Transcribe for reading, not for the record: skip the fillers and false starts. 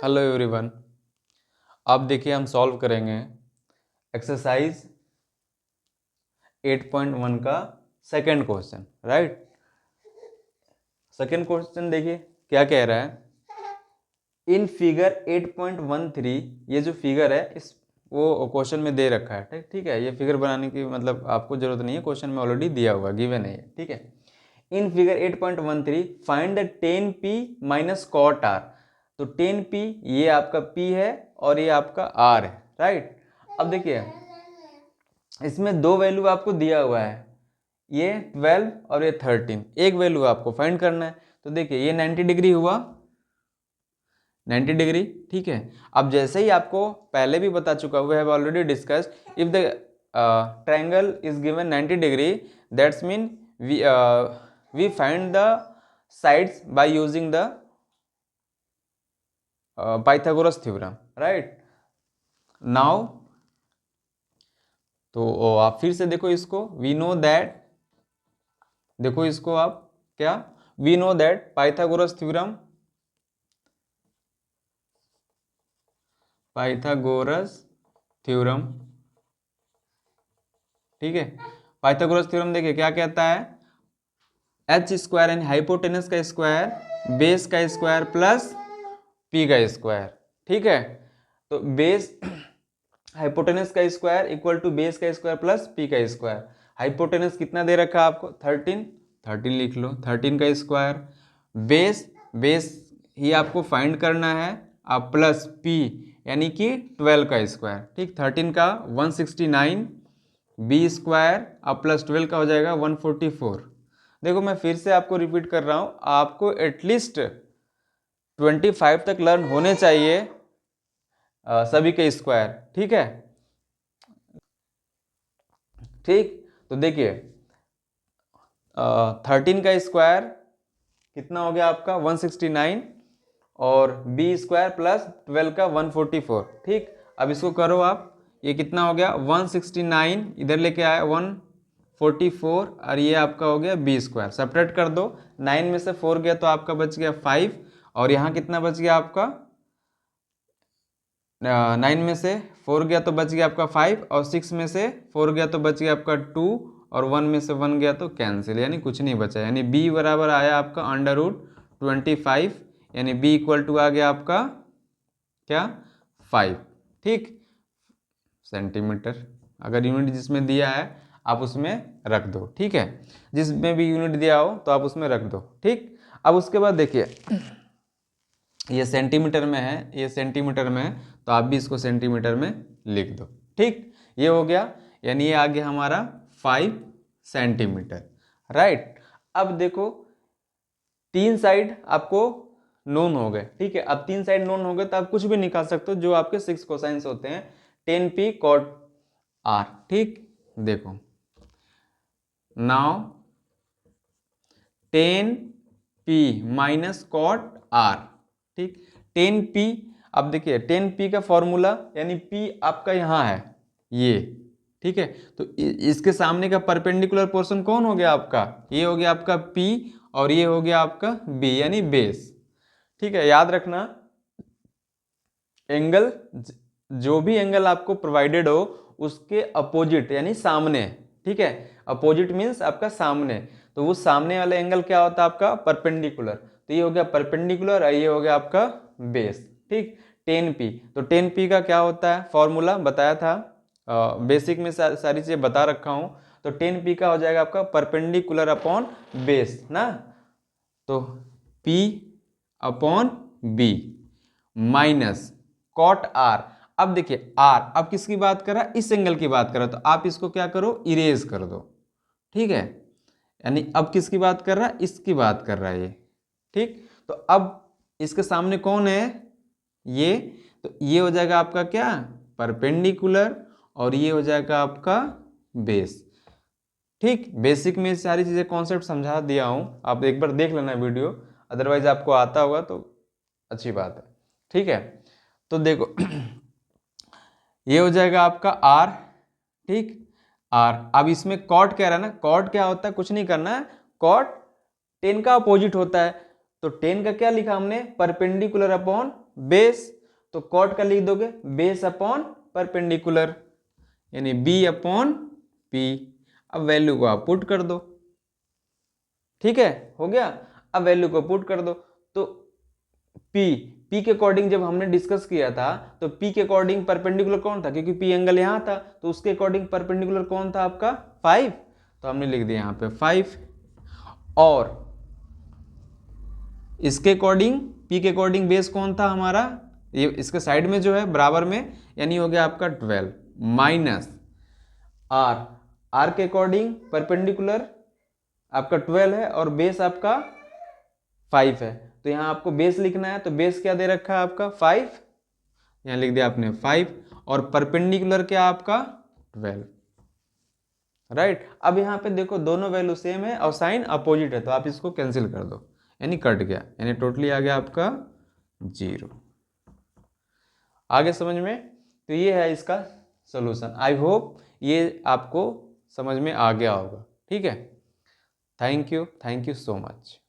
Hello everyone. अब देखिए हम सॉल्व करेंगे एक्सरसाइज 8.1 का second question. Right, second question देखिए क्या कह रहा है। इन फिगर 8.13, ये जो फिगर है इस वो क्वेश्चन में दे रखा है। ठीक है, ये फिगर बनाने की मतलब आपको जरूरत नहीं है, क्वेश्चन में ऑलरेडी दिया हुआ गिवन है। ठीक है, in figure 8.13 find the 10p minus cot r. तो 10p ये आपका p है और ये आपका r है। राइट, अब देखिए इसमें दो वैल्यू आपको दिया हुआ है, ये 12 और ये 13। एक वैल्यू आपको फाइंड करना है। तो देखिए ये 90 डिग्री हुआ, 90 डिग्री। ठीक है, अब जैसे ही आपको पहले भी बता चुका, we have already discussed, if the triangle is given 90 degree, that's mean we find the sides by using the Pythagoras theorem. right now, तो आप फिर से देखो इसको, we know that, देखो इसको आप क्या, we know that Pythagoras theorem, ठीक है, पाइथागोरस थ्योरम देखिए क्या कहता है, एच स्क्वायर यानी हाइपोटेनस का स्क्वायर बेस का स्क्वायर प्लस पी का स्क्वायर। ठीक है, तो बेस हाइपोटेनस का स्क्वायर इक्वल टू बेस का स्क्वायर प्लस पी का स्क्वायर। हाइपोटेनस कितना दे रखा है आपको, 13 लिख लो, 13 का स्क्वायर, बेस ही आपको फाइंड करना है, आप प्लस पी यानी कि 12 का स्क्वायर। ठीक, 13 का 169, बी स्क्वायर अब प्लस 12 का हो जाएगा 144। देखो मैं फिर से आपको रिपीट कर रहा हूं, आपको एटलीस्ट 25 तक लर्न होने चाहिए सभी के स्क्वायर। ठीक है, ठीक, तो देखिए 13 का स्क्वायर कितना हो गया आपका 169 और बी स्क्वायर प्लस 12 का 144। ठीक, अब इसको करो आप, ये कितना हो गया 169, इधर लेके आया 144 और ये आपका हो गया बी स्क्वायर। सेपरेट कर दो, 9 में से 4 गया तो आपका बच गया 5 और यहाँ कितना बच गया आपका 9 में से 4 गया तो बच गया आपका 5 और 6 में से 4 गया तो बच गया आपका 2 और 1 में से 1 गया तो कैंसिल, यानी कुछ नहीं बचा। यानी b बराबर आया आपका √25, यानी b इक्वल टू आ गया आपका क्या 5। ठीक, सेंटीमीटर, अगर यूनिट जिसमें दिया है आप उसमें रख दो। ठीक है, जिसमें भी यूनिट दिया हो तो आप उसमें रख दो। ठीक, अब उसके बाद देखिए ये सेंटीमीटर में है, ये सेंटीमीटर में है तो आप भी इसको सेंटीमीटर में लिख दो। ठीक, ये हो गया, यानी ये आ गया हमारा 5 सेंटीमीटर। राइट, अब देखो तीन साइड आपको नोन हो गए। ठीक है, अब तीन साइड नोन हो गए तो आप कुछ भी निकाल सकते हो, जो आपके 6 कोसाइंस होते हैं 10p cot r। ठीक, देखो now 10p minus cot r। ठीक, 10p, अब देखिए 10p का फॉर्मूला यानी p आपका यहाँ है ये। ठीक है, तो इसके सामने का परपेंडिकुलर पोर्शन कौन हो गया आपका, ये हो गया आपका p और ये हो गया आपका b यानी बेस। ठीक है, याद रखना एंगल, जो भी एंगल आपको प्रोवाइडेड हो उसके अपोजिट यानी सामने। ठीक है, अपोजिट मीन्स आपका सामने, तो वो सामने वाला एंगल क्या होता है आपका परपेंडिकुलर। तो ये हो गया परपेंडिकुलर और ये हो गया आपका बेस। ठीक, 10p, तो 10p का क्या होता है फॉर्मूला बताया था, बेसिक में सारी चीजें बता रखा हूं। तो 10p का हो जाएगा आपका परपेंडिकुलर अपॉन बेस ना, तो p upon b minus cot r। अब देखिए r अब किसकी बात कर रहा है, इस एंगल की बात कर रहा है, तो आप इसको क्या करो इरेज कर दो। ठीक है, यानी अब किसकी बात कर रहा है, इसकी बात कर रहा है ये। ठीक, तो अब इसके सामने कौन है ये, तो ये हो जाएगा आपका क्या परपेंडिकुलर और ये हो जाएगा आपका बेस। ठीक, बेसिक में सारी चीजें कॉन्सेप्ट समझा दिया हूं, आप एक बार देख लेना वीडियो, अदरवाइज आपको आता होगा तो अच्छी बात है। ठीक है, तो देखो ये हो जाएगा आपका r। ठीक, r, अब इसमें कॉट कह रहा है ना, कॉट क्या होता है, कुछ नहीं करना है, कॉट 10 का अपोजिट होता है। तो 10 का क्या लिखा हमने परपेंडिकुलर अपॉन बेस, तो कॉट का लिख दोगे बेस अपॉन परपेंडिकुलर, यानी बी अपॉन पी। अब वैल्यू को आप पुट कर दो, ठीक है, हो गया। अब वैल्यू को पुट कर दो, तो पी के अकॉर्डिंग जब हमने डिस्कस किया था तो पी के अकॉर्डिंग परपेंडिकुलर कौन था, क्योंकि पी एंगल यहां था, तो उसके अकॉर्डिंग परपेंडिकुलर कौन था आपका 5, तो हमने लिख दिया यहां पे 5। और इसके अकॉर्डिंग पी के अकॉर्डिंग बेस कौन था हमारा, ये इसके साइड में जो है बराबर में, यानी हो गया आपका 12 माइनस आर के अकॉर्डिंग परपेंडिकुलर आपका 12 है और बेस आपका 5 है, तो यहां आपको बेस लिखना है, तो बेस क्या दे रखा है आपका 5, यहां लिख दिया आपने 5, और परपेंडिकुलर क्या आपका 12, राइट। अब यहाँ पे देखो दोनों वैल्यू सेम है और साइन अपोजिट है, तो आप इसको कैंसिल कर दो, यानी कट गया, यानी टोटली आ गया आपका 0। आगे समझ में, तो ये है इसका सोल्यूशन। आई होप ये आपको समझ में आ गया होगा, ठीक है। Thank you so much.